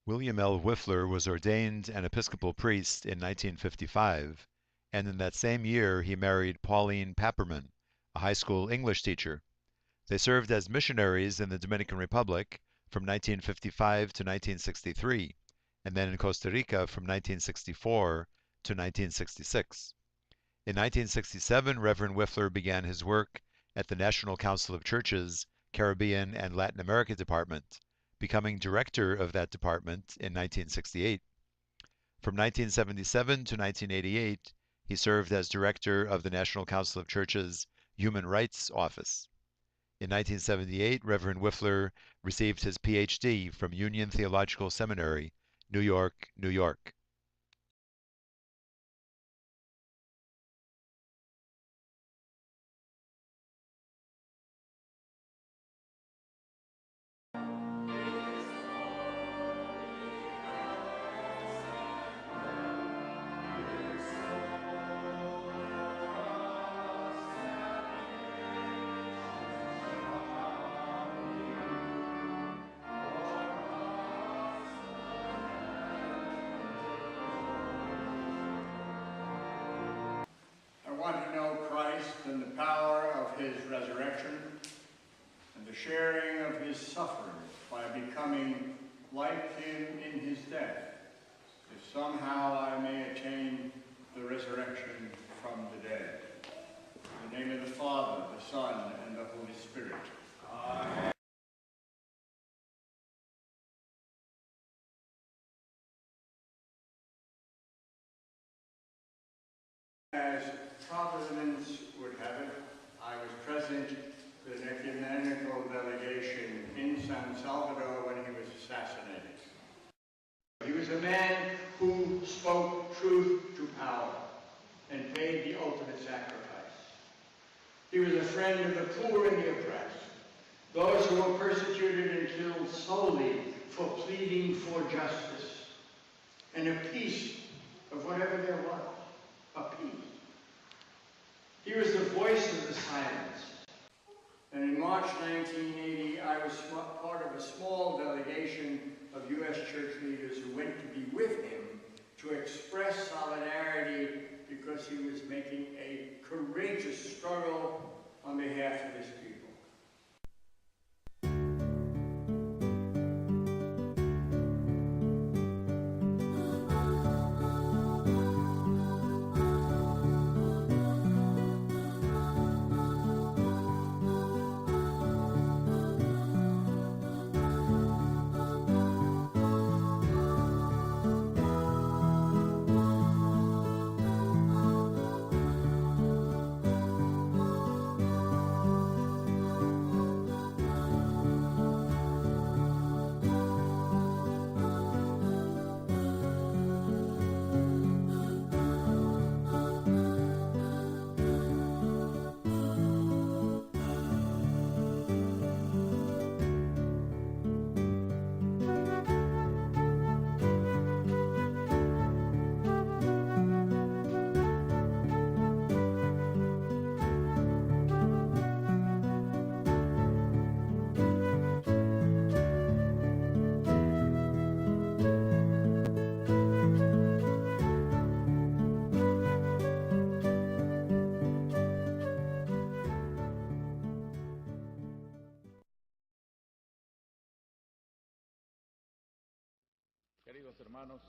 William L. Wipfler was ordained an Episcopal priest in 1955, and in that same year he married Pauline Papperman, a high school English teacher. They served as missionaries in the Dominican Republic from 1955 to 1963, and then in Costa Rica from 1964 to 1966. In 1967, Reverend Wipfler began his work at the National Council of Churches, Caribbean and Latin America Department, becoming director of that department in 1968. From 1977 to 1988, he served as director of the National Council of Churches Human Rights Office. In 1978, Reverend Wipfler received his Ph.D. from Union Theological Seminary, New York, New York. I want to know Christ and the power of his resurrection and the sharing of his sufferings by becoming like him in his death, if somehow I may attain the resurrection from the dead. In the name of the Father, the Son, and the Holy Spirit. Amen. As Providence would have it, I was present with an ecumenical delegation in San Salvador when he was assassinated. He was a man who spoke truth to power and paid the ultimate sacrifice. He was a friend of the poor and the oppressed, those who were persecuted and killed solely for pleading for justice and a peace of whatever there was, a peace. He was the voice of the silence. And in March 1980, I was part of a small delegation of U.S. church leaders who went to be with him to express solidarity because he was making a courageous struggle on behalf of his people. Queridos hermanos,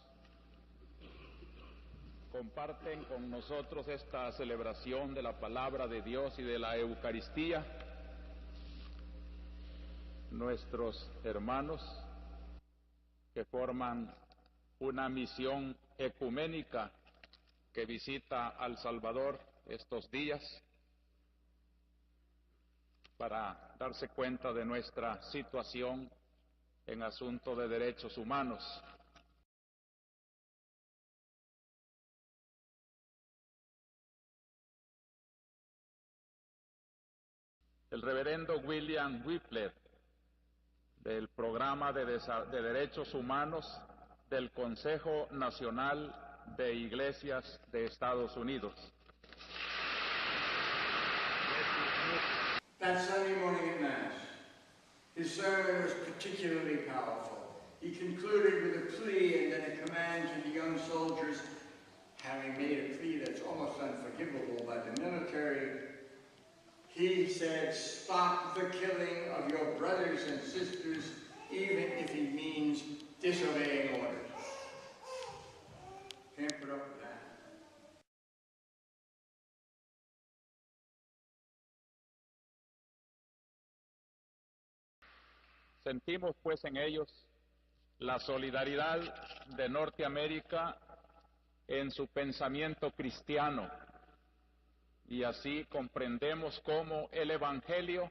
comparten con nosotros esta celebración de la palabra de Dios y de la Eucaristía nuestros hermanos que forman una misión ecuménica que visita a El Salvador estos días para darse cuenta de nuestra situación en asunto de derechos humanos. El reverendo William Wipfler, del Programa de Derechos Humanos del Consejo Nacional de Iglesias de Estados Unidos. That Sunday morning at Mass, his sermon was particularly powerful. He concluded with a plea and then a command to the young soldiers, having made a plea that's almost unforgivable by the military. He said, "Stop the killing of your brothers and sisters, even if it means disobeying orders." Can't put up with that. Sentimos pues en ellos la solidaridad de Norteamérica en su pensamiento cristiano y así comprendemos cómo el Evangelio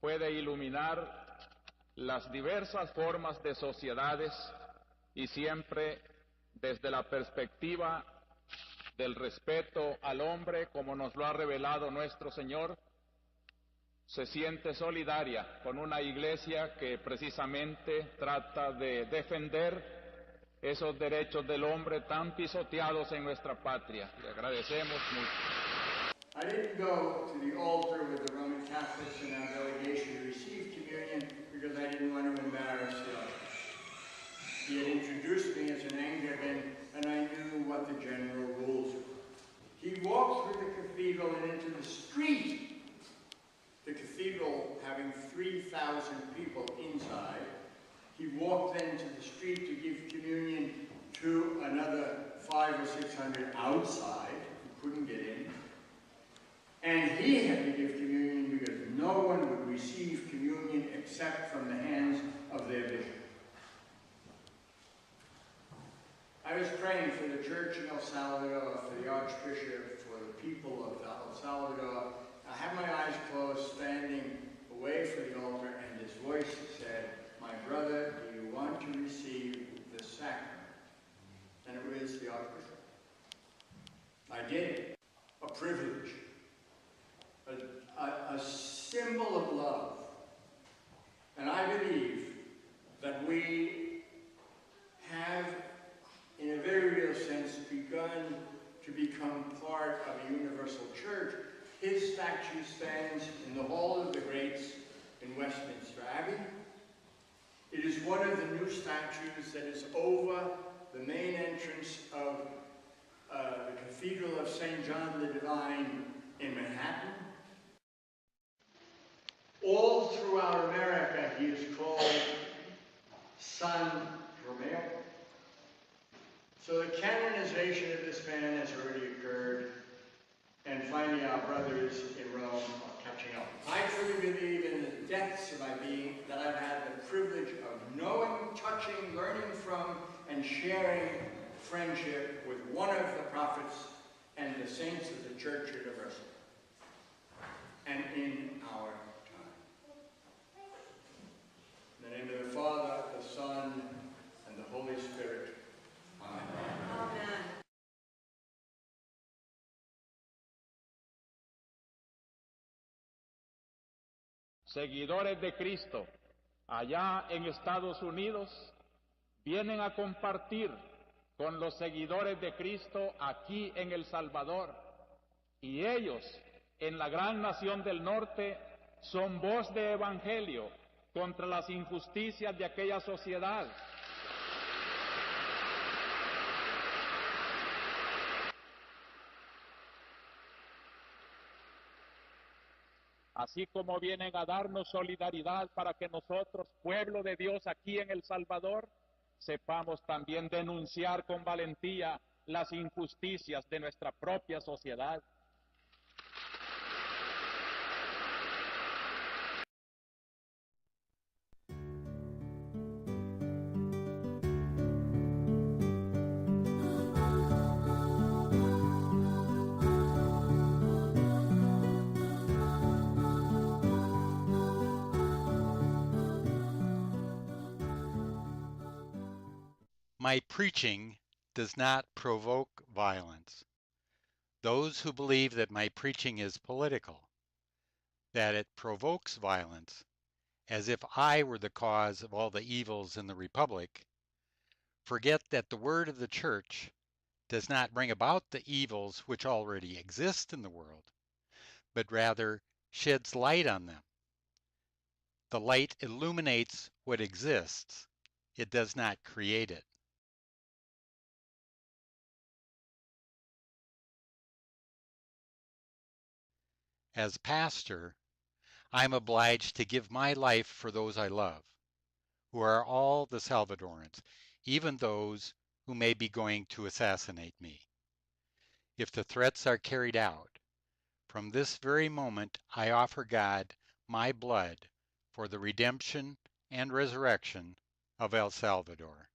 puede iluminar las diversas formas de sociedades y siempre desde la perspectiva del respeto al hombre, como nos lo ha revelado nuestro Señor, se siente solidaria con una iglesia que precisamente trata de defender esos derechos del hombre tan pisoteados en nuestra patria. Le agradecemos mucho. I didn't go to the altar with the Roman Catholics in our delegation to receive communion because I didn't want to embarrass the others. He had introduced me as an Anglican, and I knew what the general rules were. He walked through the cathedral and into the street. The cathedral having 3,000 people inside. He walked then to the street to give communion to another 500 or 600 outside who couldn't get in. And he had to give communion because no one would receive communion except from the hands of their bishop. I was praying for the church in El Salvador, for the Archbishop, for the people of El Salvador. I had my eyes closed, standing away from the altar, and this voice said, "My brother, do you want to receive the sacrament?" And it was the Archbishop. I did. A privilege. A symbol of love. And I believe that we have, in a very real sense, begun to become part of a universal church. His statue stands in the Hall of the Greats in Westminster Abbey. It is one of the new statues that is over the main entrance of the Cathedral of St. John the Divine in Manhattan. All throughout America, he is called San Romero. So the canonization of this man has already occurred, and finally our brothers in Rome are catching up. I truly believe in the depths of my being that I've had the privilege of knowing, touching, learning from, and sharing friendship with one of the prophets and the saints of the Church Universal, and in our time. In the name of the Father, the Son, and the Holy Spirit. Amen. Amen. Seguidores de Cristo, allá en Estados Unidos, vienen a compartir con los seguidores de Cristo aquí en El Salvador. Y ellos, en la gran nación del norte, son voz de evangelio contra las injusticias de aquella sociedad. Así como vienen a darnos solidaridad para que nosotros, pueblo de Dios aquí en El Salvador, sepamos también denunciar con valentía las injusticias de nuestra propia sociedad. My preaching does not provoke violence. Those who believe that my preaching is political, that it provokes violence, as if I were the cause of all the evils in the Republic, forget that the word of the Church does not bring about the evils which already exist in the world, but rather sheds light on them. The light illuminates what exists, It does not create it. As pastor, I am obliged to give my life for those I love, who are all the Salvadorans, even those who may be going to assassinate me. If the threats are carried out, from this very moment I offer God my blood for the redemption and resurrection of El Salvador.